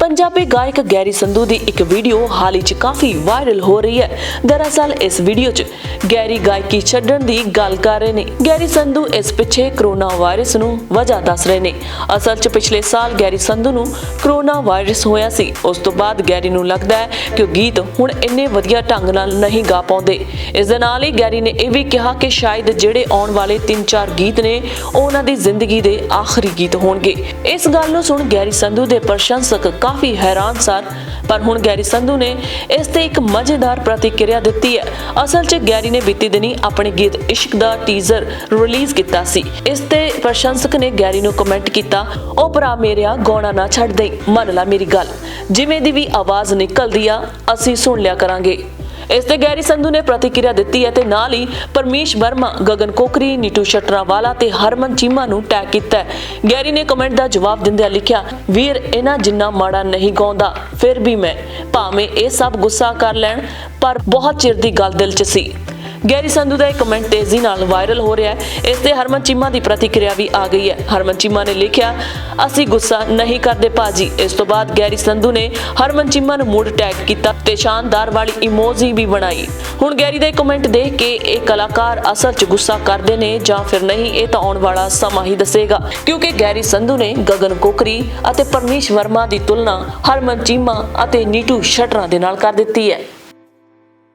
पंजाबी गायक गैरी संधू की एक वीडियो हाल ही काफी वायरल हो रही है। दरअसल इस वीडियो च गैरी गायकी छड्डण दी गल कर रहे ने। गैरी संधू इस पिछे कोरोना वायरस नूं वजह दस रहे ने। असल च पिछले साल गैरी संधू नूं कोरोना वायरस होया सी। उस तो बाद गैरी नूं लगदा है कि गीत हुण इन्ने वधिया ढंग नाल नहीं गा पाउंदे। इस दे नाल ही गैरी ने यह भी कहा कि शायद जिहड़े आउण वाले 3-4 गीत ने उन्हां दी जिंदगी दे आखिरी गीत होणगे। इस गल नूं सुण गैरी संधू दे प्रशंसक काफी हैरान सन, पर हुण गैरी संधू ने इस ते एक मजेदार प्रतिक्रिया दित्ती है। असल च गैरी ने बीती दिनी अपने गीत इश्क दा टीजर रिलीज किया सी। इस ते प्रशंसक ने गैरी नूं कमेंट किया, ओ भरा मेरिया गौना ना छड्ड दे, मन ला मेरी गल, जिवें दी भी आवाज निकलदी आ असीं सुण लिया करांगे। इस ते गैरी संधू ने प्रतिक्रिया दित्ती है ते नाल ही परमेश वर्मा, गगन कोकरी, नीटू शटरावाला ते हरमन चीमा नूं टैग कीता है। गैरी ने कमेंट दा जवाब दिंदे लिखिया, वीर इन्हां जिन्ना माड़ा नहीं गाउंदा, फिर भी मैं भावें ये सब गुस्सा कर लैण पर बहुत चिर दी गल दिल च सी। गैरी संधू का एक कमेंट तेजी नाल वायरल हो रहा है। इस ते हरमन चीमा की प्रतिक्रिया भी आ गई है। हरमन चीमा ने लिखिया, असी गुस्सा नहीं करते भाजी। इस तो बाद गैरी संधू ने हरमन चीमा नूं मुड़ टैग किया ते शानदार वाली इमोजी भी बनाई। हुण गैरी दा कमेंट देख के एक कलाकार असल च गुस्सा करते ने जां फिर नहीं, ये तो आउण वाला समा ही दसेगा, क्योंकि गैरी संधू ने गगन कोकरी अते परमेश वर्मा की तुलना हरमन चीमा अते नीटू शटरा दे नाल कर दित्ती है।